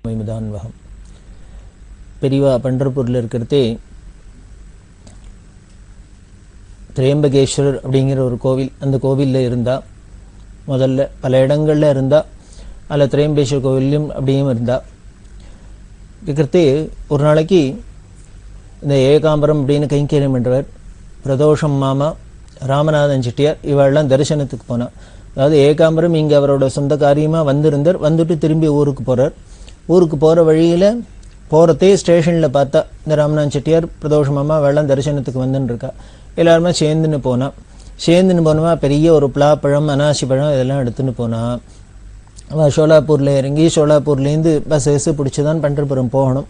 மகிமதான்வகம். பெரியவா பண்டர்பூரில் இருக்கிறதே திரையம்பகேஸ்வரர் அப்படிங்கிற ஒரு கோவில். அந்த கோவிலில் இருந்தால் முதல்ல பல இடங்களில் இருந்தால் அதில் திரையம்பேஸ்வரர் கோவிலையும் அப்படியும் இருந்தால் இருக்கிறதே ஒரு நாளைக்கு இந்த ஏகாம்பரம் அப்படின்னு கைங்கரியம் என்றவர் பிரதோஷம் மாமா ராமநாதன் செட்டியார் இவெல்லாம் தரிசனத்துக்கு போனார். அதாவது ஏகாம்பரம் இங்கே அவரோட சொந்த காரியமாக வந்திருந்தார். வந்துட்டு திரும்பி ஊருக்கு போகிறார். ஊருக்கு போகிற வழியில் போகிறதே ஸ்டேஷனில் பார்த்தா இந்த ராமநாதன் செட்டியார் பிரதோஷம் மாமா வெள்ளம் தரிசனத்துக்கு வந்துன்னு இருக்கா. எல்லாருமே சேர்ந்துன்னு போனோமா பெரிய ஒரு பலாப்பழம் அனாசி பழம் இதெல்லாம் எடுத்துன்னு போனா. அவள் சோலாப்பூரில் இறங்கி சோலாப்பூர்லேருந்து பஸ் பிடிச்சி தான் பண்டர்புரம் போகணும்.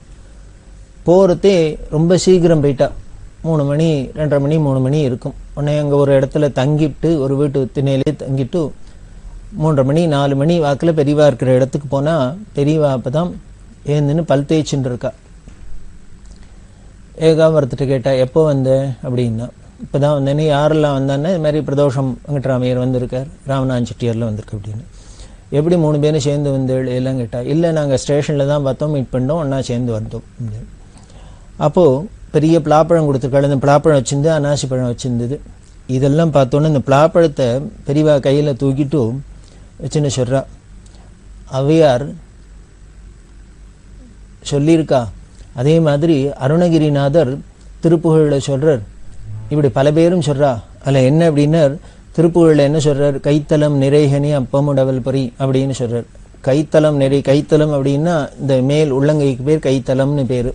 போகிறதே ரொம்ப சீக்கிரம் போயிட்டா. 3 மணி 2:30 மணி 3 மணி இருக்கும். உடனே அங்கே ஒரு இடத்துல தங்கிட்டு ஒரு வீட்டு திண்ணையிலே தங்கிட்டு 3:30 மணி 4 மணி வாக்கில் பெரியவா இருக்கிற இடத்துக்கு போனால் பெரியவா அப்போ தான் ஏந்துன்னு பல் தேய்ச்சின்னு இருக்கா. ஏகாம்பரத்திட்ட கேட்டா எப்போ வந்த அப்படின்னா, இப்போ தான் வந்தேன்னு. யாரெல்லாம் வந்தானே இது மாதிரி பிரதோஷம் வெங்கட்ராமையர் வந்திருக்கார், ராமநாதன் செட்டியாரில் வந்திருக்கு அப்படின்னு. எப்படி 3 பேரும் சேர்ந்து வந்து எல்லாம் கேட்டா, இல்லை நாங்கள் ஸ்டேஷனில் தான் பார்த்தோம், மீட் பண்ணோம், ஒன்றா சேர்ந்து வந்தோம் அப்படின்னு. அப்போது பெரிய பலாப்பழம் கொடுத்துருக்காள். இந்த பலாப்பழம் வச்சிருந்து அனாசி பழம் வச்சிருந்தது. இதெல்லாம் பார்த்தோன்னே இந்த பலாப்பழத்தை பெரியவா கையில் தூக்கிட்டு வச்சுன்னு சொல்கிறா. அவையார் சொல்லியிருக்கா. அதே மாதிரி அருணகிரிநாதர் திருப்புகழில் சொல்கிறார். இப்படி பல பேரும் சொல்கிறா. அதில் என்ன அப்படின்னா திருப்புகழில் என்ன சொல்கிறார், கைத்தலம் நிறைகனி அப்பமுடவல் பொறி அப்படின்னு சொல்கிறார். கைத்தலம் நிறை, கைத்தலம் அப்படின்னா இந்த மேல் உள்ளங்கைக்கு பேர் கைத்தலம்னு பேர்.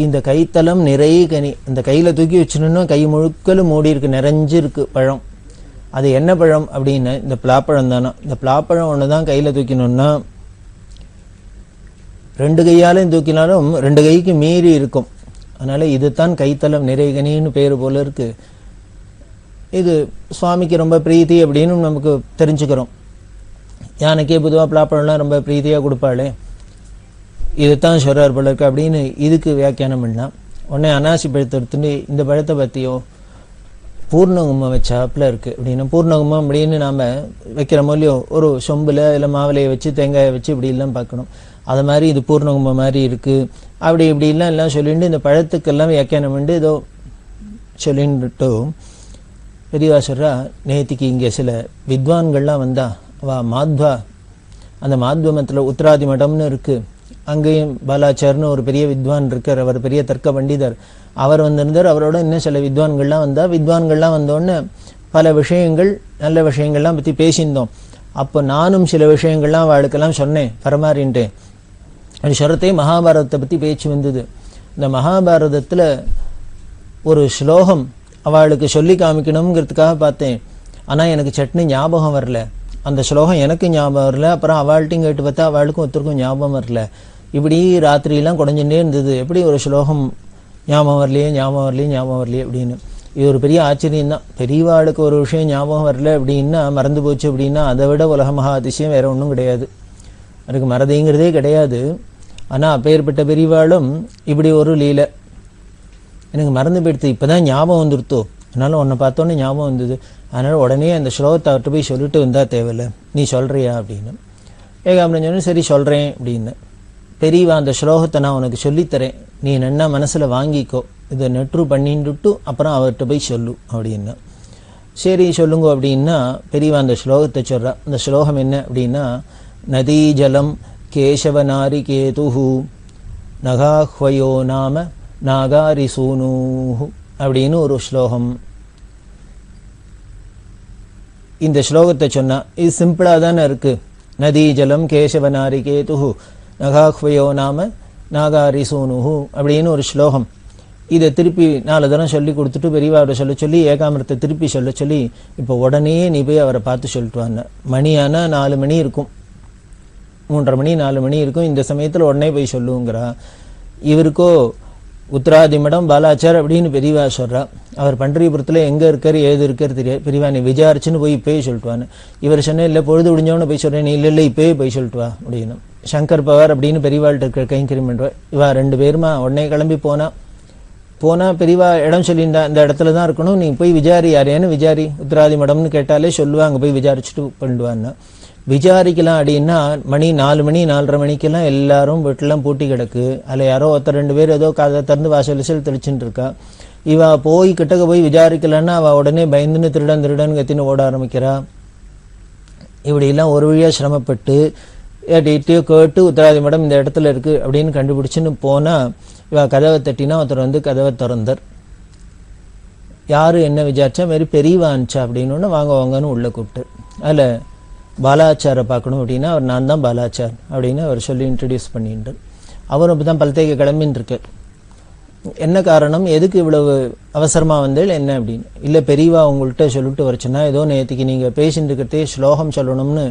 இந்த கைத்தலம் நிறைய கனி, இந்த கையில் தூக்கி வச்சுனோன்னா கை முழுக்கலும் மூடி இருக்கு, நிறைஞ்சிருக்கு பழம். அது என்ன பழம் அப்படின்னா இந்த பலாப்பழம் தானா. இந்த பலாப்பழம் ஒன்று தான் கையில் தூக்கினோன்னா 2 கையாலையும் தூக்கினாலும் 2 கைக்கு மீறி இருக்கும். அதனால் இதுதான் கைத்தலம் நிறைகனின்னு பேர் போல இருக்கு. இது சுவாமிக்கு ரொம்ப பிரீத்தி அப்படின்னு நமக்கு தெரிஞ்சுக்கிறோம். யானைக்கே பொதுவாக பலாப்பழம்லாம் ரொம்ப பிரீத்தியாக கொடுப்பாளே, இதுதான் சொல்கிறார் போல இருக்கு அப்படின்னு இதுக்கு வியாக்கியானம் பண்ணலாம். உடனே அனாசி பழத்தை எடுத்துட்டு இந்த பழத்தை பற்றியோ பூர்ணகுமம் வச்சாப்பில் இருக்குது அப்படின்னா, பூர்ணகுமம் அப்படின்னு நாம் வைக்கிற மூலியம் ஒரு சொம்பில் இல்லை மாவிலையை வச்சு தேங்காயை வச்சு இப்படிலாம் பார்க்கணும். அது மாதிரி இது பூர்ணகுமம் மாதிரி இருக்குது அப்படி இப்படிலாம் எல்லாம் சொல்லிட்டு இந்த பழத்துக்கெல்லாம் வியாக்கியானம் பண்ணி ஏதோ சொல்லிட்டு பெரியவா சொல்கிறா. நேத்திக்கு இங்கே சில வித்வான்கள்லாம் வந்தா. மாத்வா, அந்த மாத்வமத்தில் உத்தராதி மடம்னு இருக்குது. அங்கேயும் பாலாச்சார்னு ஒரு பெரிய வித்வான் இருக்கார். அவர் பெரிய தர்க்க பண்டிதர். அவர் வந்திருந்தார். அவரோட இன்னும் சில வித்வான்கள்லாம் வந்தால். வித்வான்கள்லாம் வந்தோடனே பல விஷயங்கள் நல்ல விஷயங்கள்லாம் பற்றி பேசியிருந்தோம். அப்போ நானும் சில விஷயங்கள்லாம் அவளுக்கெல்லாம் சொன்னேன், பரமாறின்ட்டு. அப்படி சொல்கிறதே மகாபாரதத்தை பற்றி பேச்சு வந்தது. இந்த மகாபாரதத்தில் ஒரு ஸ்லோகம் அவளுக்கு சொல்லி காமிக்கணுங்கிறதுக்காக பார்த்தேன். ஆனால் எனக்கு சட்னி ஞாபகம் வரல. அந்த ஸ்லோகம் எனக்கு ஞாபகம் வரல. அப்புறம் அவள்கிட்டையும் கேட்டு பார்த்தா அவளுக்கும் ஒருத்தருக்கும் ஞாபகம் வரல. இப்படி ராத்திரியெல்லாம் குறைஞ்சுட்டே இருந்தது. எப்படி ஒரு ஸ்லோகம் ஞாபகம் வரலையே அப்படின்னு. இது ஒரு பெரிய ஆச்சரியம் தான். பெரியவாளுக்கு ஒரு விஷயம் ஞாபகம் வரல அப்படின்னா, மறந்து போச்சு அப்படின்னா, அதை விட உலக மகா அதிசயம் வேற ஒன்றும் கிடையாது. அதுக்கு மறதிங்கிறதே கிடையாது. ஆனால் அப்பேற்பட்ட பெரியவாளும் இப்படி ஒரு லீலை. எனக்கு மறந்து போயிடுத்து, இப்போ தான் ஞாபகம் வந்துருத்தோ, அதனால உன்னை பார்த்தோன்னே ஞாபகம் வந்தது, அதனால் உடனே அந்த ஸ்லோகத்தை அவர்கிட்ட போய் சொல்லிட்டு வந்தால் தேவையில்லை, நீ சொல்கிறியா அப்படின்னு. ஏகாம்பரம் சொன்ன சரி சொல்கிறேன் அப்படின்னு. பெரியவா அந்த ஸ்லோகத்தை நான் உனக்கு சொல்லித்தரேன், நீ நன்னா மனசில் வாங்கிக்கோ, இதை நெட்ரு பண்ணிட்டு அப்புறம் அவர்கிட்ட போய் சொல்லு அப்படின்னா. சரி சொல்லுங்க அப்படின்னா பெரியவா அந்த ஸ்லோகத்தை சொல்கிறா. அந்த ஸ்லோகம் என்ன அப்படின்னா, நதி ஜலம் கேசவநாரி கேதுஹு நகாஹ்வயோ நாம நாகாரி சூனூஹு அப்படின்னு ஒரு ஸ்லோகம். இந்த ஸ்லோகத்தை சொன்னா இது சிம்பிளாக தானே இருக்கு. நதி ஜலம் கேசவநாரி கேதுஹு நகாஹ்வயோ நாம நாகாரி சூனுஹு அப்படின்னு ஒரு ஸ்லோகம். இதை திருப்பி 4 தரம் சொல்லி கொடுத்துட்டு பெரியவாவோட சொல்லி ஏகாம்பரத்தை திருப்பி சொல்லி இப்போ உடனே நீ போய் அவரை பார்த்து சொல்லிட்டு வாங்க. மணியானா 4 மணி இருக்கும், 3:30 மணி 4 மணி இருக்கும். இந்த சமயத்தில் உடனே போய் சொல்லுங்கிறா. இவருக்கோ உத்தராதி மடம் பாலாச்சார் அப்படின்னு பெரியவா சொல்கிறா. அவர் பண்டரிபுரத்தில் எங்கே இருக்கார் ஏது இருக்கார் தெரியாது. பெரியவா நீ விசாரிச்சுன்னு போய் இப்போயே சொல்லிட்டு வான்னு. இவர் சொன்னேன், இல்லை பொழுது முடிஞ்சவனு போய் சொல்கிறேன். நீ இல்லை இப்போயே போய் சொல்லிட்டு வா அப்படின்னு. சங்கர் பவார் அப்படின்னு பெரியவாள்கிட்ட இருக்கிற கைங்கரியம் பண்ணுவார். இவா 2 பேருமா உடனே கிளம்பி போனால் பெரியவா இடம் சொல்லியிருந்தா இந்த இடத்துல தான் இருக்கணும், நீ போய் விசாரி, யாரேன்னு விசாரி, உத்தராதி மடம்னு கேட்டாலே சொல்லுவா, அங்கே போய் விசாரிச்சுட்டு பண்ணிடுவான்னா. விசாரிக்கலாம் அப்படின்னா மணி 4 மணி 4:30 மணிக்கெல்லாம் எல்லாரும் வீட்டெல்லாம் பூட்டி கிடக்கு. அதில் யாரோ ஒருத்தர் 2 பேர் ஏதோ கதை திறந்து வாசல் தெளிச்சுட்டு இருக்கா. இவ போய் கிட்டக்க போய் விசாரிக்கலன்னா அவள் உடனே பயந்துன்னு திருடன் கத்தின்னு ஓட ஆரம்பிக்கிறா. இப்படிலாம் ஒரு வழியாக சிரமப்பட்டு டீட்டெயோ கேட்டு உத்தராதி மடம் இந்த இடத்துல இருக்குது அப்படின்னு கண்டுபிடிச்சின்னு போனால் இவ கதவை தட்டினா ஒருத்தர் வந்து கதவை திறந்தார். யார் என்ன விசாரிச்சா மாரி பெரியவா அனுச்சா அப்படின்னு வாங்கன்னு உள்ளே கூப்பிட்டு அதில் பாலாச்சாரை பார்க்கணும் அப்படின்னா அவர் நான் தான் பாலாச்சார் அப்படின்னு அவர் சொல்லி இன்ட்ரடியூஸ் பண்ணிட்டு அவரும் அப்படி தான் பல்தேக்க கிளம்பின்னு இருக்கு. என்ன காரணம், எதுக்கு இவ்வளவு அவசரமாக வந்தேள் என்ன அப்படின்னு. இல்லை பெரியவா உங்கள்கிட்ட சொல்லிட்டு வரச்சுன்னா ஏதோ நேற்றுக்கு நீங்கள் பேசிட்டு இருக்கிறதே ஸ்லோகம் சொல்லணும்னு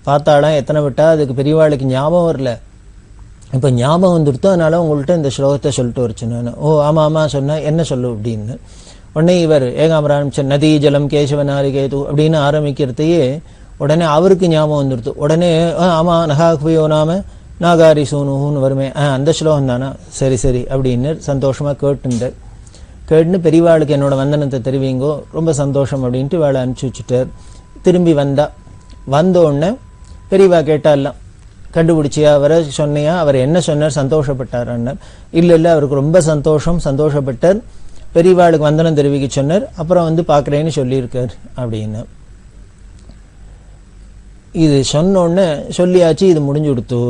பார்த்தாலாம் எத்தனை விட்டா அதுக்கு பெரியவாளுக்கு ஞாபகம் வரல. இப்போ ஞாபகம் வந்துடுத்தோ அதனால உங்கள்கிட்ட இந்த ஸ்லோகத்தை சொல்லிட்டு வரச்சுன்னு. ஓ ஆமாம் சொன்னால் என்ன சொல்லு அப்படின்னு. உடனே இவர் ஏகாம்பரம் ஆரம்பிச்ச நதி ஜலம் கேசவனாரி கேது அப்படின்னு ஆரம்பிக்கிறதையே உடனே அவருக்கு ஞாபகம் வந்துடுது. உடனே ஆமாம் நகாகுயோ நாம நாகாரி சூனுன்னு வருமே, அந்த ஸ்லோகம் தானா, சரி அப்படின்னு சந்தோஷமாக கேட்டுன்னு பெரியவாளுக்கு என்னோட வந்தனத்தை தெரிவிங்கோ, ரொம்ப சந்தோஷம் அப்படின்ட்டு வேலை அனுப்பிச்சி வச்சுட்டார். திரும்பி வந்த உடனே பெரியவா கேட்டாலாம் கண்டுபிடிச்சியா அவரை சொன்னியா, அவர் என்ன சொன்னார், சந்தோஷப்பட்டார் அண்ணர். இல்லை அவருக்கு ரொம்ப சந்தோஷப்பட்டார். பெரியவாளுக்கு வந்தனம் தெரிவிக்க சொன்னார். அப்புறம் வந்து பார்க்குறேன்னு சொல்லியிருக்கார் அப்படின்னு. இது சொன்ன உடனே சொல்லியாச்சு, இது முடிஞ்சு கொடுத்து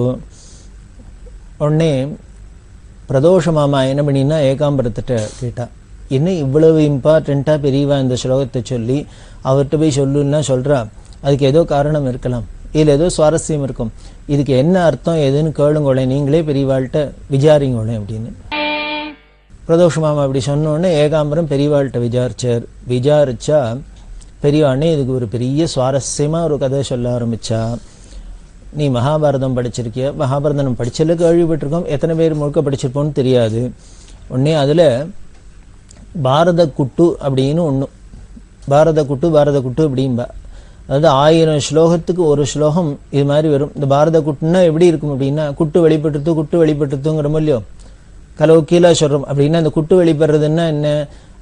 உடனே பிரதோஷ மாமா என்ன பண்ணினா ஏகாம்பரத்திட்ட கேட்டா, என்ன இவ்வளவு இம்பார்ட்டண்ட்டாக பெரியவா இந்த ஸ்லோகத்தை சொல்லி அவர்கிட்ட போய் சொல்லுன்னா சொல்கிறா, அதுக்கு ஏதோ காரணம் இருக்கலாம், இதில் ஏதோ சுவாரஸ்யம் இருக்கும், இதுக்கு என்ன அர்த்தம் எதுன்னு கேளுங்கோளே, நீங்களே பெரியவாள்கிட்ட விசாரிங்கோளே அப்படின்னு. பிரதோஷ மாமா அப்படி சொன்னோடனே ஏகாம்பரம் பெரியவாள்கிட்ட விசாரிச்சா பெரியவானே இதுக்கு ஒரு பெரிய சுவாரஸ்யமாக ஒரு கதை சொல்ல ஆரம்பித்தா. நீ மகாபாரதம் படிச்சிருக்கிய, மகாபாரதம் படிச்சல கேள்விப்பட்டிருக்கோம், எத்தனை பேர் முழுக்க படிச்சிருப்போம்னு தெரியாது. உடனே அதில் பாரத குட்டு அப்படின்னு ஒன்று, பாரத குட்டு அப்படின்பா. அதாவது 1000 ஸ்லோகத்துக்கு ஒரு ஸ்லோகம் இது மாதிரி வரும். இந்த பாரத குட்டுன்னா எப்படி இருக்கும் அப்படின்னா, குட்டு வெளிப்பட்டுத்துங்கிறோமோ இல்லையோ, கலவு கீழே சொல்கிறோம் அப்படின்னா அந்த குட்டு வெளிப்படுறதுன்னா என்ன,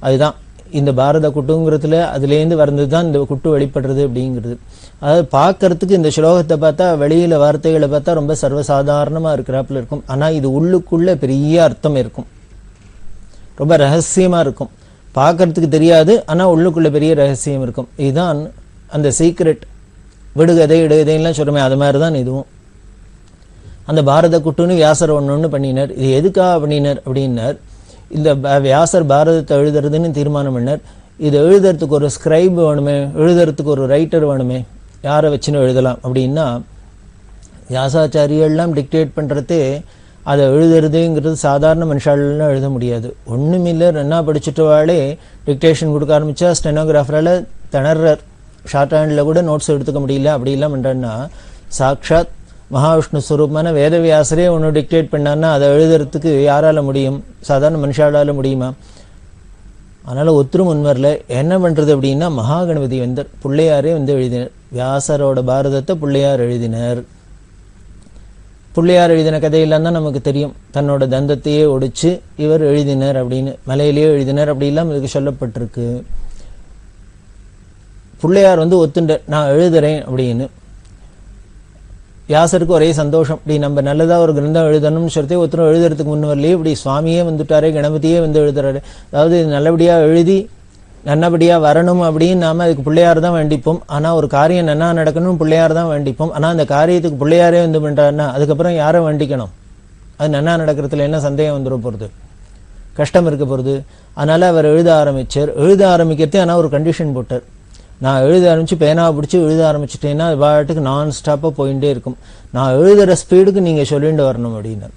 அதுதான் இந்த பாரத குட்டுங்கிறதுல அதுலேருந்து வர்றது தான் இந்த குட்டு வெளிப்படுறது அப்படிங்கிறது. அதாவது பார்க்கறதுக்கு இந்த ஸ்லோகத்தை பார்த்தா வெளியில் வார்த்தைகளை பார்த்தா ரொம்ப சர்வசாதாரணமாக இருக்கிறாப்புல இருக்கும். ஆனால் இது உள்ளுக்குள்ளே பெரிய அர்த்தம் இருக்கும், ரொம்ப ரகசியமாக இருக்கும், பார்க்கறதுக்கு தெரியாது ஆனால் உள்ளுக்குள்ளே பெரிய ரகசியம் இருக்கும். இதுதான் அந்த சீக்ரெட். விடுகதை இடுகதைலாம் சொல்கிறோமே, அது மாதிரி தான் இதுவும். அந்த பாரத குட்டுன்னு வியாசர் ஒன்று பண்ணினார். இது எதுக்காக பண்ணினார் அப்படின்னார், இந்த வியாசர் பாரதத்தை எழுதுறதுன்னு தீர்மானம் பண்ணார். இது எழுதுறதுக்கு ஒரு ஸ்கிரைப் வேணுமே, எழுதுறதுக்கு ஒரு ரைட்டர் வேணுமே, யாரை வச்சுன்னு எழுதலாம் அப்படின்னா வியாசாச்சாரியெல்லாம் டிக்டேட் பண்ணுறதே அதை எழுதுறதுங்கிறது சாதாரண மனுஷாலாம் எழுத முடியாது. ஒன்றுமில்லை, என்ன படிச்சுட்டவாளே டிக்டேஷன் கொடுக்க ஆரம்பித்தா ஸ்டெனோகிராஃபரால் திணறார், ஷார்ட் ஹேண்டில் கூட நோட்ஸ் எடுத்துக்க முடியல. அப்படிலாம் பண்ணுறான்னா சாக்ஷாத் மகாவிஷ்ணு ஸ்வரூபமான வேதவியாசரே ஒன்று டிக்டேட் பண்ணான்னா அதை எழுதுறதுக்கு யாரால முடியும், சாதாரண மனுஷாலால் முடியுமா? அதனால் ஒத்துரும் முன்வரில் என்ன பண்ணுறது அப்படின்னா மகாகணபதி வந்தார், பிள்ளையாரே வந்து எழுதினார். வியாசரோட பாரதத்தை பிள்ளையார் எழுதினார். பிள்ளையார் எழுதின கதையெல்லாம் தான் நமக்கு தெரியும், தன்னோட தந்தத்தையே ஒடிச்சு இவர் எழுதினார் அப்படின்னு, மலையிலேயே எழுதினார் அப்படிலாம் இதுக்கு சொல்லப்பட்டிருக்கு. பிள்ளையார் வந்து ஒத்துண்டார், நான் எழுதுறேன் அப்படின்னு. வியாசருக்கு ஒரே சந்தோஷம், இப்படி நம்ம நல்லதாக ஒரு கிரந்தம் எழுதணும்னு சொல்லி ஒருத்தரும் எழுதுறதுக்கு முன் வரலையே, இப்படி சுவாமியே வந்துட்டாரே, கணபதியே வந்து எழுதுறாரு, அதாவது நல்லபடியாக எழுதி நல்லபடியாக வரணும் அப்படின்னு நாம் அதுக்கு பிள்ளையார் தான் வேண்டிப்போம். ஆனால் ஒரு காரியம் நன்னா நடக்கணும் பிள்ளையார் தான் வேண்டிப்போம். ஆனால் அந்த காரியத்துக்கு பிள்ளையாரே வந்து பண்ணுறாருன்னா அதுக்கப்புறம் யாரை வேண்டிக்கணும்? அது நன்னா நடக்கிறதுல என்ன சந்தேகம் வந்துட போகிறது, கஷ்டம் இருக்க போகிறது. அதனால் அவர் எழுத ஆரம்பிக்கிறதே ஆனால் ஒரு கண்டிஷன் போட்டார், நான் எழுத ஆரம்பித்து பேனாவை பிடிச்சி எழுத ஆரம்பிச்சிட்டேன்னா அது பாட்டுக்கு நான் ஸ்டாப்பாக போயிட்டே இருக்கும், நான் எழுதுகிற ஸ்பீடுக்கு நீங்கள் சொல்லிட்டு வரணும் அப்படின்னார்.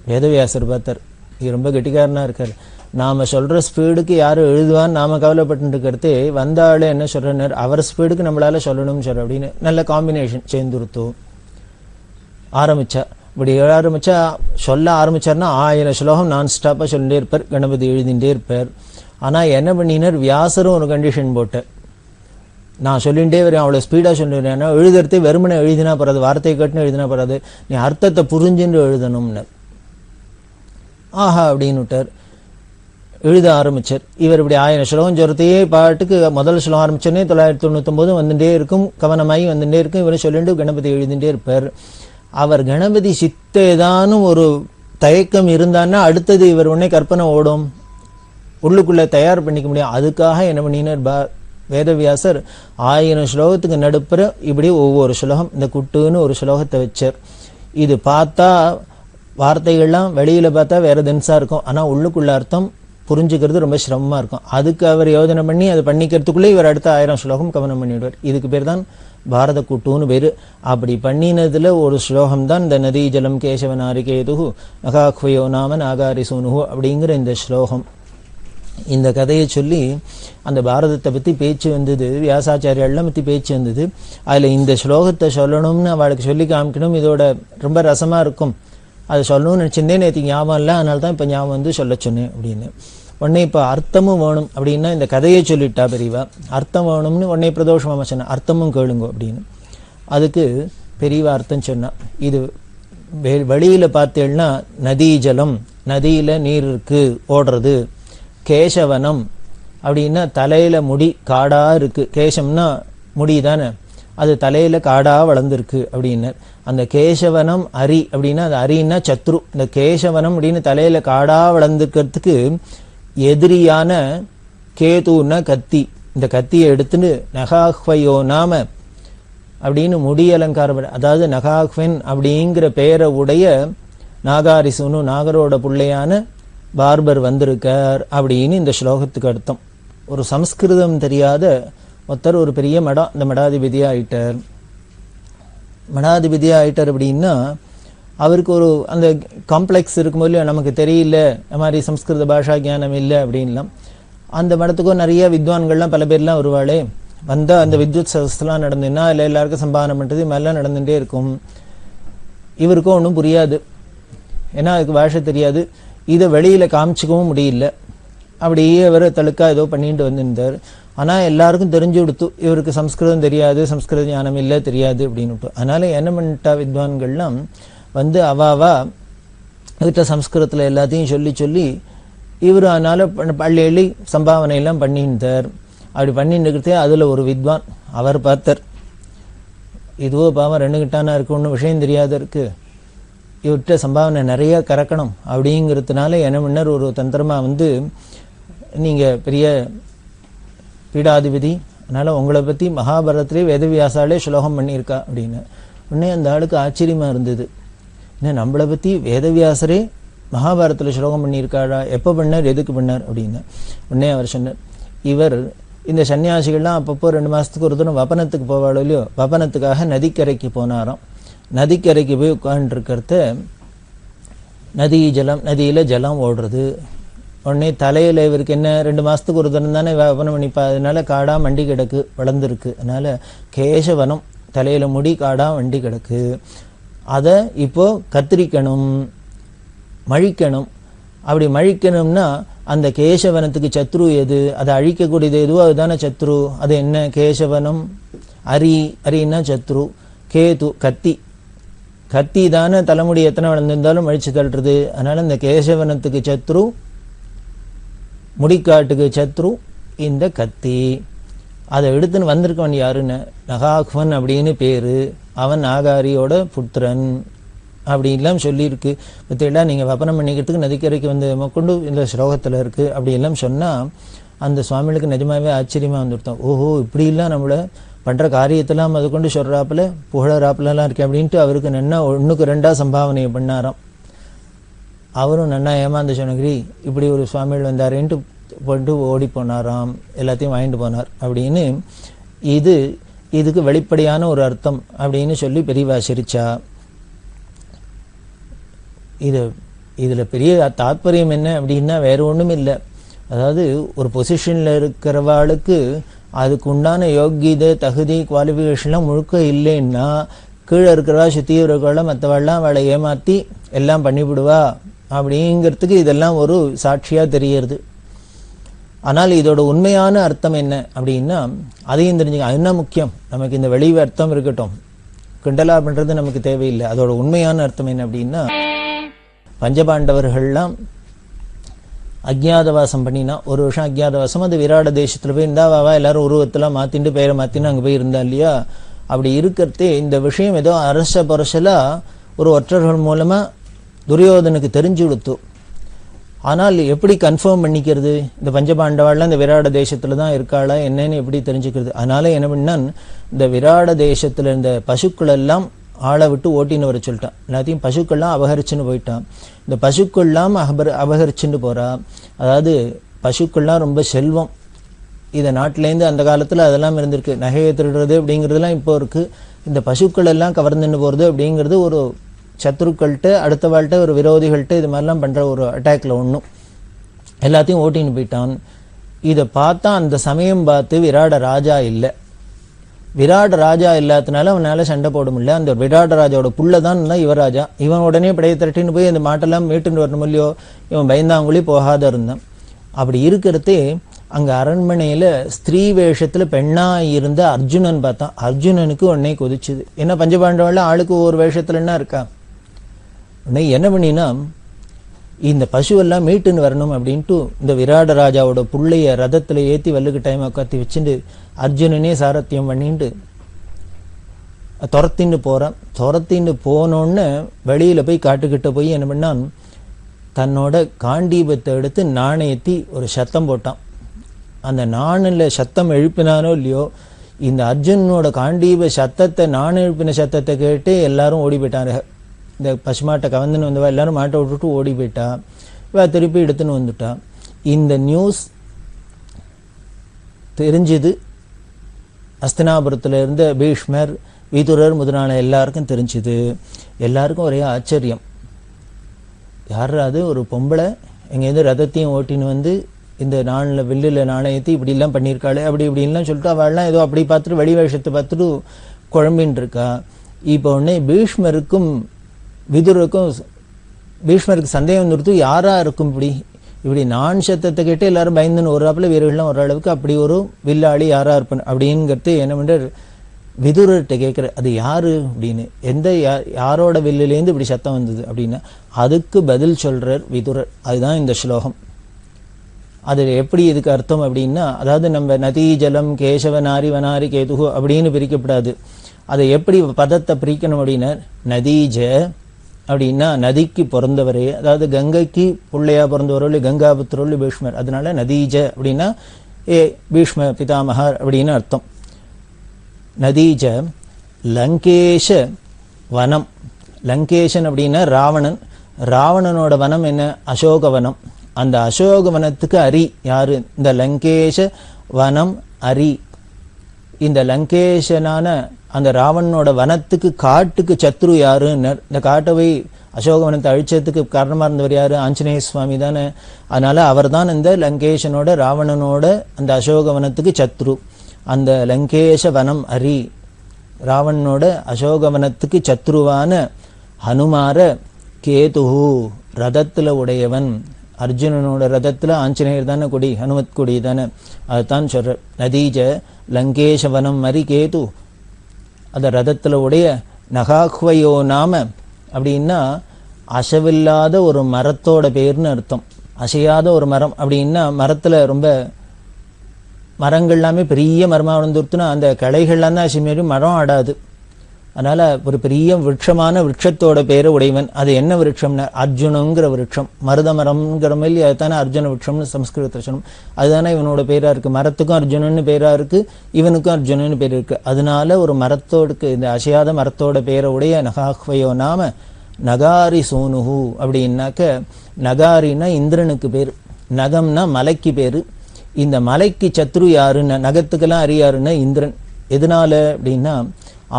வேதவியாசர் பார்த்தார், இது ரொம்ப கெட்டிக்காரனாக இருக்கார், நாம் சொல்கிற ஸ்பீடுக்கு யார் எழுதுவான்னு நாம் கவலைப்பட்டு இருக்கிறதே, வந்த ஆள் என்ன சொல்கிறனர் அவர் ஸ்பீடுக்கு நம்மளால் சொல்லணும்னு சொல்கிற அப்படின்னு நல்ல காம்பினேஷன் சேர்ந்துருத்தோ ஆரம்பித்தா. இப்படி சொல்ல ஆரம்பித்தார்னா 1000 ஸ்லோகம் நான் ஸ்டாப்பாக சொல்லிட்டே இருப்பார், கணபதி எழுதிகிட்டே இருப்பார். ஆனால் என்ன பண்ணினார், வியாசரும் ஒரு கண்டிஷன் போட்டார், நான் சொல்லிகிட்டே வரேன், அவ்வளோ ஸ்பீடாக சொல்லிடுறேன், எழுதுறதே வெறுமனை எழுதினா போகாது, வார்த்தையை கட்டுன்னு எழுதினா போகாது, நீ அர்த்தத்தை புரிஞ்சுன்னு எழுதணும்னு. ஆஹா அப்படின்னு விட்டார். எழுத ஆரம்பிச்சார். இவர் இப்படி 1000 ஸ்லோகம் சொல்றதையே பாட்டுக்கு முதல் ஸ்லோகம் ஆரம்பிச்சோன்னே 999 வந்துட்டே இருக்கும், கவனமாகி வந்துட்டே இருக்கும். இவரை சொல்லிட்டு கணபதி எழுதிட்டே இருப்பார். அவர் கணபதி சித்த ஏதானும் ஒரு தயக்கம் இருந்தான்னா அடுத்தது இவர் உடனே கற்பனை ஓடும், உள்ளுக்குள்ள தயார் பண்ணிக்க முடியும். அதுக்காக என்ன பண்ணினார் வேதவியாசர் 1000 ஸ்லோகத்துக்கு நடுப்புற இப்படி ஒவ்வொரு ஸ்லோகம் இந்த குட்டுன்னு ஒரு ஸ்லோகத்தை வச்சார். இது பார்த்தா வார்த்தைகள்லாம் வெளியில பார்த்தா வேற தினசா இருக்கும், ஆனா உள்ளுக்குள்ள அர்த்தம் புரிஞ்சுக்கிறது ரொம்ப சிரமமா இருக்கும். அதுக்கு அவர் யோஜனை பண்ணி அதை பண்ணிக்கிறதுக்குள்ளே இவர் அடுத்த 1000 ஸ்லோகம் கவனம் பண்ணிவிடுவார். இதுக்கு பேர் தான் பாரத கூட்டுன்னு பேரு. அப்படி பண்ணினதுல ஒரு ஸ்லோகம் தான் இந்த நதி ஜலம் கேசவ நாரிகேது நகாக்வயோ நாம நாகாரி சூனுகு அப்படிங்கிற இந்த ஸ்லோகம். இந்த கதையை சொல்லி அந்த பாரதத்தை பற்றி பேச்சு வந்தது, வியாசாச்சாரியெல்லாம் பற்றி பேச்சு வந்தது. அதில் இந்த ஸ்லோகத்தை சொல்லணும்னு அவளுக்கு சொல்லி காமிக்கணும், இதோட ரொம்ப ரசமாக இருக்கும், அதை சொல்லணும்னு நினச்சிருந்தேன். நேற்று ஞாபகம் இல்லை, அதனால தான் இப்போ ஞாபகம் வந்து சொல்ல சொன்னேன் அப்படின்னு. உடனே இப்போ அர்த்தமும் வேணும் அப்படின்னா இந்த கதையை சொல்லிட்டா பெரியவா, அர்த்தம் வேணும்னு உடனே பிரதோஷமாக சொன்னேன், அர்த்தமும் கேளுங்க அப்படின்னு. அதுக்கு பெரியவா அர்த்தம் சொன்னா, இது வெளியில் பார்த்தேன்னா நதி ஜலம், நதியில் நீர் இருக்கு ஓடுறது, கேசவனம் அப்படின்னா தலையில முடி காடா இருக்கு, கேசம்னா முடி தானே, அது தலையில காடா வளர்ந்துருக்கு அப்படின்னார். அந்த கேசவனம் அரி அப்படின்னா அது அரின்னா சத்ரு. இந்த கேசவனம் அப்படின்னு தலையில காடா வளர்ந்துக்கிறதுக்கு எதிரியான கேதுன்னா கத்தி, இந்த கத்தியை எடுத்துன்னு நகாஹ்வயோ நாம அப்படின்னு முடி அலங்காரம், அதாவது நகாஹ்வன் அப்படிங்கிற பெயரை உடைய நாகாரிசுனு நாகரோட பிள்ளையான பார்பர் வந்திருக்கார் அப்படின்னு இந்த ஸ்லோகத்துக்கு அர்த்தம். ஒரு சம்ஸ்கிருதம் தெரியாத ஒருத்தர் ஒரு பெரிய மடம், இந்த மடாதிபதியா ஆயிட்டார். மடாதிபதியா ஆயிட்டார் அப்படின்னா அவருக்கு ஒரு அந்த காம்ப்ளெக்ஸ் இருக்கும்போது இல்லையா, நமக்கு தெரியல இந்த மாதிரி சம்ஸ்கிருத பாஷா ஞானம் இல்லை அப்படின்லாம். அந்த மடத்துக்கும் நிறைய வித்வான்கள்லாம் பல பேர்லாம் வருவாளே, வந்தால் அந்த வித்யுத் சதஸ்லாம் நடந்துன்னா இல்லை எல்லாருக்கும் சம்பாதனை பண்ணுறது மாதிரிலாம் நடந்துகிட்டே இருக்கும். இவருக்கும் ஒன்றும் புரியாது, ஏன்னா அதுக்கு பாஷை தெரியாது, இதை வெளியில் காமிச்சிக்கவும் முடியல. அப்படியே அவர் தழுக்கா ஏதோ பண்ணிட்டு வந்திருந்தார். ஆனால் எல்லாருக்கும் தெரிஞ்சு கொடுத்து இவருக்கு சம்ஸ்கிருதம் தெரியாது, சம்ஸ்கிருத ஞானம் இல்லை தெரியாது அப்படின்னுட்டு. அதனால என்ன பண்ணிட்டா வித்வான்கள்லாம் வந்து அவாவா அதுகிட்ட சம்ஸ்கிருதத்தில் எல்லாத்தையும் சொல்லி சொல்லி இவர் அதனால பள்ளி எள்ளி சம்பாவனை எல்லாம் பண்ணிட்டார். அப்படி பண்ணிட்டு இருக்கிறதே அதில் ஒரு வித்வான் அவர் பார்த்தார், இதுவோ பாவம் 2 கிட்டானா இருக்கு, ஒன்றும் விஷயம் தெரியாத இருக்கு, இவர்கிட்ட சம்பாவனை நிறைய கறக்கணும் அப்படிங்கிறதுனால என்ன பண்ணார், ஒரு தந்திரமாக வந்து நீங்கள் பெரிய பீடாதிபதி, அதனால் உங்களை பற்றி மகாபாரதத்திலே வேதவியாசாலே ஸ்லோகம் பண்ணியிருக்கா அப்படின்னு. உடனே அந்த ஆளுக்கு ஆச்சரியமாக இருந்தது, என்ன நம்மளை பற்றி வேதவியாசரே மகாபாரதத்தில் ஸ்லோகம் பண்ணியிருக்காரா, எப்போ பண்ணார், எதுக்கு பண்ணார் அப்படின்னு. உடனே அவர் சொன்னார், இவர் இந்த சன்னியாசிகள்லாம் அப்பப்போ 2 மாதத்துக்கு ஒரு தூரம் வபனத்துக்கு போவாளோ இல்லையோ, வபனத்துக்காக நதிக்கரைக்கு போனாராம். நதிக்கரைக்கு போய் உட்காந்துருக்கிறத நதி ஜலம், நதியில் ஜலம் ஓடுறது. உடனே தலையில் இவருக்கு என்ன 2 மாதத்துக்கு ஒரு தரம் தானே வபனம் பண்ணிப்பா, அதனால காடா மண்டி கிடக்கு வளர்ந்துருக்கு, அதனால கேசவனம் தலையில் முடி காடா வண்டி கிடக்கு, அதை இப்போ கத்திரிக்கணும், மழிக்கணும். அப்படி மழிக்கணும்னா அந்த கேசவனத்துக்கு சத்ரு எது, அதை அழிக்கக்கூடியது எதுவோ அதுதானே சத்ரு. அது என்ன, கேசவனம் அரி, அரின்னா சத்ரு, கேது கத்தி, கத்தி தானே தலைமுடி எத்தனை வளர்ந்திருந்தாலும் அழிச்சு தள்ளுறது. அதனால இந்த கேசவனத்துக்கு சத்ரு, முடிக்காட்டுக்கு சத்ரு இந்த கத்தி. அதை எடுத்துன்னு வந்திருக்கவன் யாருன்னு, நகாஹ்வன் அப்படின்னு பேரு, அவன் நாகாரியோட புத்திரன் அப்படின்லாம் சொல்லியிருக்கு. பற்றியெல்லாம் நீங்கள் வபனம் பண்ணிக்கிறதுக்கு நதிக்கரைக்கு வந்து கொண்டு இந்த ஸ்லோகத்தில் இருக்குது அப்படியெல்லாம் சொன்னால் அந்த சுவாமிகளுக்கு நிஜமாகவே ஆச்சரியமாக வந்துருத்தோம். ஓஹோ, இப்படிலாம் நம்மளை பண்ணுற காரியத்தெல்லாம் அது கொண்டு சொல்கிறாப்புல புகழறாப்புலலாம் இருக்கு அப்படின்ட்டு அவருக்கு நன்னா 1க்கு 2 சம்பாவனையை பண்ணாராம். அவரும் நன்னா ஏமாந்த சொன்னகிரி இப்படி ஒரு சுவாமிகள் வந்தாரேன்ட்டு போட்டு ஓடி போனாராம், எல்லாத்தையும் வாங்கிட்டு போனார் அப்படின்னு. இதுக்கு வெளிப்படையான ஒரு அர்த்தம் அப்படின்னு சொல்லி பெரியவா சிரிச்சா. இதில் பெரிய தாத்பரியம் என்ன அப்படின்னா வேற ஒன்றும் இல்லை. அதாவது ஒரு பொசிஷனில் இருக்கிறவாளுக்கு அதுக்கு உண்டான யோகியதை தகுதி குவாலிஃபிகேஷன்லாம் முழுக்க இல்லைன்னா கீழே இருக்கிறவா சுற்றி இருக்கிறவள மற்றவாள்லாம் அவளை ஏமாற்றி எல்லாம் பண்ணிவிடுவா அப்படிங்கிறதுக்கு இதெல்லாம் ஒரு சாட்சியாக தெரிகிறது. ஆனால் இதோட உண்மையான அர்த்தம் என்ன அப்படின்னா அதையும் தெரிஞ்சுக்க, அதுதான் முக்கியம். நமக்கு இந்த வெளி அர்த்தம் இருக்கட்டும், கிண்டலா பண்ணுறது நமக்கு தேவையில்லை. அதோட உண்மையான அர்த்தம் என்ன அப்படின்னா பஞ்சபாண்டவர்கள்லாம் அஜ்ஞாதவாசம் பண்ணினா, ஒரு வருஷம் அஜ்ஞாதவாசம். அது விராட தேசத்தில் போய் இருந்தா வாவா எல்லாரும் உருவத்தெல்லாம் மாற்றிட்டு பேரை மாற்றின்னு அங்கே போய் இருந்தா இல்லையா. அப்படி இருக்கிறதே இந்த விஷயம் ஏதோ அரச பரசலாக ஒரு ஒற்றர்கள் மூலமாக துரியோதனுக்கு தெரிஞ்சு கொடுத்து. ஆனால் எப்படி கன்ஃபார்ம் பண்ணிக்கிறது? இந்த பஞ்சபாண்டவாள்லாம் இந்த விராட தேசத்தில் தான் இருக்காளா என்னன்னு எப்படி தெரிஞ்சுக்கிறது? அதனால என்ன பண்ணான், இந்த விராட தேசத்தில் இருந்த பசுக்கள் எல்லாம் ஆளை விட்டு ஓட்டின்னு வர சொல்லிட்டான். எல்லாத்தையும் பசுக்கள்லாம் அபகரிச்சுன்னு போயிட்டான். இந்த பசுக்கள்லாம் அபகரிச்சுட்டு போறா. அதாவது பசுக்கள்லாம் ரொம்ப செல்வம். இதை நாட்டிலேருந்து அந்த காலத்தில் அதெல்லாம் இருந்திருக்கு. நகையை திருடுறது அப்படிங்கிறதுலாம் இப்போ இருக்குது. இந்த பசுக்கள் எல்லாம் கவர்ந்துன்னு போகிறது அப்படிங்கிறது ஒரு சத்ருக்கள்கிட்ட, அடுத்த வாழ்கிட்ட, ஒரு விரோதிகள்கிட்ட இது மாதிரிலாம் பண்ணுற ஒரு அட்டாக்ல ஒன்றும். எல்லாத்தையும் ஓட்டின்னு போயிட்டான். இதை பார்த்தா அந்த சமயம் பார்த்து விராட ராஜா இல்லை. விராட ராஜா இல்லாதனால அவனால சண்டை போட முடியல. அந்த விராட ராஜாவோட புள்ள தான் யுவராஜா. இவன் உடனே படையை திரட்டின்னு போய் அந்த மாட்டெல்லாம் மீட்டுன்னு வரணும் இல்லையோ. இவன் பயந்தாங்குழி போகாத இருந்தான். அப்படி இருக்கிறதே அங்கே அரண்மனையில் ஸ்திரீ வேஷத்தில் பெண்ணாக இருந்த அர்ஜுனன் பார்த்தான். அர்ஜுனனுக்கு உடனே கொதிச்சுது. என்ன பஞ்சபாண்டவாள் ஆளுக்கு ஒவ்வொரு வேஷத்துல என்ன இருக்கா. உடனே என்ன பண்ணினா, இந்த பசுவெல்லாம் மீட்டுன்னு வரணும் அப்படின்ட்டு இந்த விராட ராஜாவோட புள்ளைய ரதத்தில் ஏற்றி வல்லுக்கு டைம் உட்காத்தி வச்சுட்டு அர்ஜுனனே சாரத்தியம் பண்ணிட்டு துரத்தின்னு போகிறான். துரத்தின்னு போனோன்னு வெளியில் போய் காட்டுக்கிட்ட போய் என்ன பண்ணான், தன்னோட காண்டீபத்தை எடுத்து நாணயத்தி ஒரு சத்தம் போட்டான். அந்த நாணில் சத்தம் எழுப்பினானோ இல்லையோ, இந்த அர்ஜுனனோட காண்டீப சத்தத்தை, நாண் எழுப்பின சத்தத்தை கேட்டு எல்லாரும் ஓடி போயிட்டாங்க. இந்த பசுமாட்டை கவர்ந்துன்னு வந்தவா எல்லாரும் மாட்டை விட்டுட்டு ஓடி போயிட்டா. இவ திருப்பி எடுத்துன்னு வந்துட்டா. இந்த நியூஸ் தெரிஞ்சுது. அஸ்தினாபுரத்தில் இருந்த பீஷ்மர், விதுரர் முதலான எல்லாருக்கும் தெரிஞ்சுது. எல்லாருக்கும் ஒரே ஆச்சரியம். யாராவது ஒரு பொம்பளை எங்கேருந்து ரதத்தையும் ஓட்டின்னு வந்து இந்த நாளில் வில்லில் நாணயத்தை இப்படிலாம் பண்ணியிருக்காளே அப்படி இப்படின்லாம் சொல்லிட்டு அவள்லாம் ஏதோ அப்படி பார்த்துட்டு வெளி வேஷத்தை பார்த்துட்டு குழம்பின்னு இருக்கா. இப்போ உடனே பீஷ்மருக்கும் விதுருக்கும் பீஷ்மருக்கு சந்தேகம் நிறுத்து, யாரா இருக்கும் இப்படி நான் சத்தத்தை கேட்டு எல்லாரும் பயந்துன்னு ஒரு வீரர்கள்லாம் ஓரளவுக்கு அப்படி ஒரு வில்லாளி யாரா இருப்பேன் அப்படிங்கிறது என்ன பண்ற விதுரர்கிட்ட கேட்குற, அது யாரு அப்படின்னு, எந்த யாரோட வில்லுலேருந்து இப்படி சத்தம் வந்தது அப்படின்னா அதுக்கு பதில் சொல்றார் விதுரர். அதுதான் இந்த ஸ்லோகம். அது எப்படி இதுக்கு அர்த்தம் அப்படின்னா, அதாவது நம்ம நதி ஜலம் கேசவ நாரி வனாரி கேதுகு அப்படின்னு பிரிக்கப்படாது. அதை எப்படி பதத்தை பிரிக்கணும் அப்படின்னா, நதீஜ அப்படின்னா நதிக்கு பிறந்தவரே, அதாவது கங்கைக்கு பிள்ளையா பிறந்தவரோடு கங்காபுத்திரோடு பீஷ்மர். அதனால நதீஜ அப்படின்னா பீஷ்ம பிதாமகர் அப்படின்னு அர்த்தம். நதீஜ லங்கேஷ வனம். லங்கேஷன் அப்படின்னா ராவணன். ராவணனோட வனம் என்ன? அசோகவனம். அந்த அசோகவனத்துக்கு அரி யாரு? இந்த லங்கேஷ வனம் அரி. இந்த லங்கேஷனான அந்த ராவணனோட வனத்துக்கு காட்டுக்கு சத்ரு யாருன்னு, இந்த காட்டவை அசோகவனத்தை அழிச்சதுக்கு காரணமாக இருந்தவர் யாரு? ஆஞ்சநேய சுவாமி தானே. அதனால அவர் தான் இந்த லங்கேஷனோட ராவணனோட அந்த அசோகவனத்துக்கு சத்ரு. அந்த லங்கேஷ வனம் அரி, ராவணனோட அசோகவனத்துக்கு சத்ருவான ஹனுமார கேதுஹு ரதத்தில் உடையவன். அர்ஜுனனோட ரதத்தில் ஆஞ்சநேயர் தானே கொடி, ஹனுமத் கொடி தானே. அதுதான் சொல்ற. நதீஜ லங்கேஷவனம் மரி கேது, அந்த ரதத்தில் உடைய நகாஹ்வயோ நாம அப்படின்னா அசவில்லாத ஒரு மரத்தோட பேர்னு அர்த்தம். அசையாத ஒரு மரம் அப்படின்னா மரத்தில் ரொம்ப மரங்கள் எல்லாமே பெரிய மரமாக வளர்ந்துருத்துனா அந்த கிளைகள்லாம் தான் அசைமாரி மரம் ஆடாது. அதனால ஒரு பெரிய விருட்சமான விருட்சத்தோட பேரை உடையவன். அது என்ன விருட்சம்னா அர்ஜுனங்கிற விருட்சம். மருத மரம்ங்கிற மாதிரி அதுதானே அர்ஜுன விருட்சம்னு சம்ஸ்கிருதத்தில் சொல்லணும். அதுதானே இவனோட பேரா இருக்கு. மரத்துக்கும் அர்ஜுனன்னு பேரா இருக்கு, இவனுக்கும் அர்ஜுனன்னு பேர் இருக்கு. அதனால ஒரு மரத்தோடுக்கு இந்த அசையாத மரத்தோட பேரை உடைய நகாஹ்வயோ நாம நகாரி சோனுஹு அப்படின்னாக்க, நகாரின்னா இந்திரனுக்கு பேர், நகம்னா மலைக்கு பேரு. இந்த மலைக்கு சத்ரு யாருன்னா, நகத்துக்கெல்லாம் அறியாருன்னா இந்திரன். எதனால அப்படின்னா,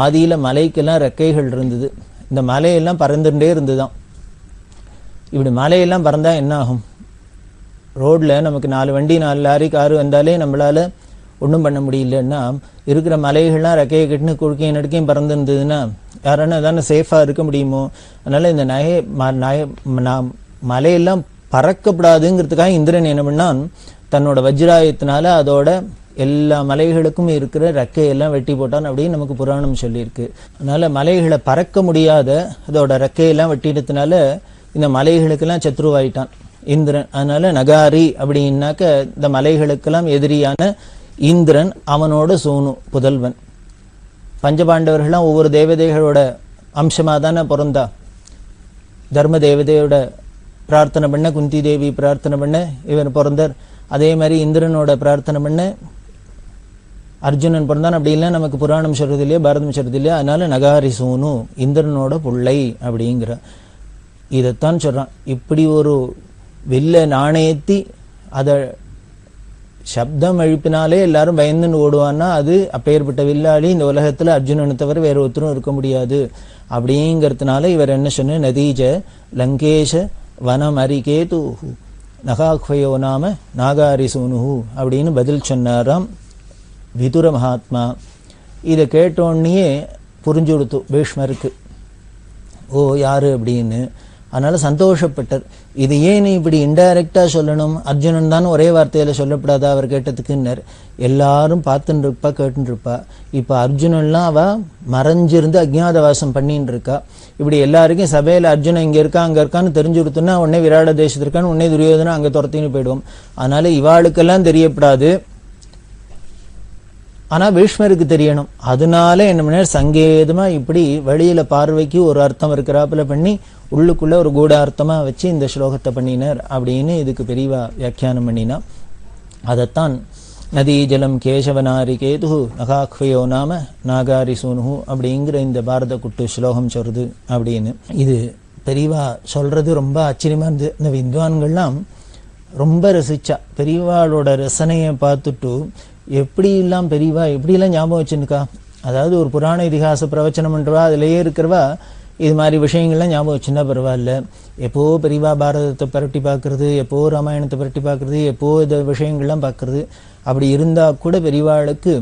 ஆதியில் மலைக்கெல்லாம் ரெக்கைகள் இருந்தது. இந்த மலையெல்லாம் பறந்துட்டே இருந்துதான். இப்படி மலையெல்லாம் பறந்தா என்ன ஆகும்? ரோட்ல நமக்கு 4 வண்டி 4 லாரி காரு வந்தாலே நம்மளால ஒன்றும் பண்ண முடியலன்னா, இருக்கிற மலைகள்லாம் ரெக்கையை கட்டினு குறுக்கையும் நடுக்கையும் பறந்துருந்ததுன்னா யாரான தானே சேஃபாக இருக்க முடியுமோ? அதனால இந்த மலையெல்லாம் பறக்கப்படாதுங்கிறதுக்காக இந்திரன் என்ன பண்ணான், தன்னோட வஜ்ராயத்தினால அதோட எல்லா மலைகளுக்கும் இருக்கிற ரெக்கையெல்லாம் வெட்டி போட்டான் அப்படின்னு நமக்கு புராணம் சொல்லியிருக்கு. அதனால மலைகளை பறக்க முடியாத அதோட ரெக்கையெல்லாம் வெட்டினதுனால இந்த மலைகளுக்கெல்லாம் சத்ருவாயிட்டான். இந்திரன். அதனால நகாரி அப்படின்னாக்க இந்த மலைகளுக்கெல்லாம் எதிரியான இந்திரன், அவனோட சூனு புதல்வன். பஞ்சபாண்டவர்கள்லாம் ஒவ்வொரு தேவதைகளோட அம்சமாக தானே பிறந்தா. தர்ம தேவதையோட பிரார்த்தனை பண்ண குந்தி தேவி பிரார்த்தனை பண்ண இவர் பிறந்தார். அதே மாதிரி இந்திரனோட பிரார்த்தனை பண்ண அர்ஜுனன் பிறந்தான். அப்படி இல்லை நமக்கு புராணம் சொல்றது இல்லையா, பாரதம் சொல்றது இல்லையா. அதனால நகாரி சூனு இந்திரனோட பிள்ளை அப்படிங்கிற இதைத்தான் சொல்றான். இப்படி ஒரு வில்ல நாணயத்தி அதை சப்தம் எழுப்பினாலே எல்லாரும் பயந்துன்னு ஓடுவான்னா அது அப்பேற்பட்ட வில்லாளி இந்த உலகத்துல அர்ஜுனனை தவிர வேற ஒருத்தரும் இருக்க முடியாது. அப்படிங்கிறதுனால இவர் என்ன சொன்ன, நதீஜ லங்கேஷ வனம் அரிகேது நகாக்வயோ நாம நாகாரி சூனுஹு அப்படின்னு பதில் சொன்னாராம் விதுர மகாத்மா. இதை கேட்டோன்னே புரிஞ்சு கொடுத்து பீஷ்மருக்கு, ஓ யாரு அப்படின்னு. அதனால சந்தோஷப்பட்டார். இது ஏன் இப்படி இன்டைரக்டா சொல்லணும், அர்ஜுனன் தான் ஒரே வார்த்தையில சொல்லப்படாதா அவர் கேட்டதுக்குன்னர். எல்லாரும் பார்த்துட்டு இருப்பா கேட்டுட்டு இருப்பா. இப்ப அர்ஜுனன்லாம் அவ மறைஞ்சிருந்து அஜ்ஞாதவாசம் பண்ணிட்டு இருக்கா. இப்படி எல்லாருக்கும் சபையில அர்ஜுனன் இங்க இருக்கா அங்க இருக்கான்னு தெரிஞ்சு கொடுத்தோம்னா உடனே விராட தேசத்து இருக்கான்னு உடனே துரியோதனா அங்க துரத்தின்னு போயிடுவோம். அதனால இவாளுக்கெல்லாம் தெரியப்படாது, ஆனா பீஷ்மருக்கு தெரியணும். அதனால என்ன பண்ண சங்கேதமா இப்படி வெளியில பார்வைக்கு ஒரு அர்த்தம் இருக்கிறாப்புல பண்ணி உள்ளுக்குள்ள ஒரு கூட அர்த்தமா வச்சு இந்த ஸ்லோகத்தை பண்ணினார் அப்படின்னு இதுக்கு பெரியவா வியாக்கியானம் பண்ணினா. அதைத்தான் நதி ஜலம் கேசவனாரி கேது நகாக்வயோ நாம நாகாரி சூனு அப்படிங்கிற இந்த பாரத குட்டு ஸ்லோகம் சொல்றது அப்படின்னு. இது பெரியவா சொல்றது ரொம்ப ஆச்சரியமா இருந்து இந்த வித்வான்கள்லாம் ரொம்ப ரசிச்சா. பெரியவாளோட ரசனையை பார்த்துட்டு எப்படிலாம் பெரியவா எப்படிலாம் ஞாபகம் வச்சுருக்கா. அதாவது ஒரு புராண இதிகாச பிரவச்சனம் பண்றவா அதுலயே இருக்கிறவா இது மாதிரி விஷயங்கள்லாம் ஞாபகம் வச்சுன்னா பரவாயில்ல. எப்போ பெரியவா பாரதத்தை புரட்டி பார்க்கறது, எப்போ ராமாயணத்தை புரட்டி பார்க்கறது, எப்போ இந்த விஷயங்கள்லாம் பார்க்கறது. அப்படி இருந்தா கூட பெரியவாளுக்கு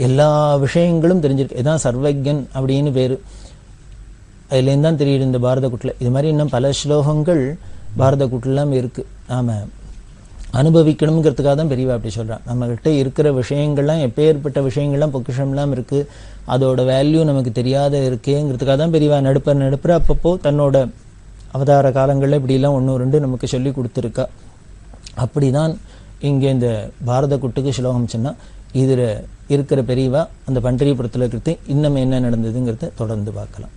எல்லா விஷயங்களும் தெரிஞ்சிருக்கு. இதுதான் சர்வஜன் அப்படின்னு பேரு. அதுலேருந்து தான் தெரியுது இந்த பாரத குட்டில். இது மாதிரி இன்னும் பல ஸ்லோகங்கள் பாரத குட்டிலாம் இருக்கு. நாம அனுபவிக்கணுங்கிறதுக்காக தான் பெரியவா அப்படி சொல்றான். நம்மகிட்ட இருக்கிற விஷயங்கள்லாம் எப்பேற்பட்ட விஷயங்கள்லாம் பொக்கிஷம்லாம் இருக்கு, அதோட வேல்யூ நமக்கு தெரியாத இருக்கேங்கிறதுக்காக தான் பெரியவா நடுப்புற அப்பப்போ தன்னோட அவதார காலங்களில் இப்படிலாம் ஒன்று ரெண்டு நமக்கு சொல்லி கொடுத்துருக்கா. அப்படிதான் இங்கே இந்த பாரத குட்டுக்கு ஸ்லோகம் சொன்னா. இதில் இருக்கிற பெரியவா அந்த பண்டரிபுரத்தில் இருக்கிறது இன்னும் என்ன நடந்ததுங்கிறத தொடர்ந்து பார்க்கலாம்.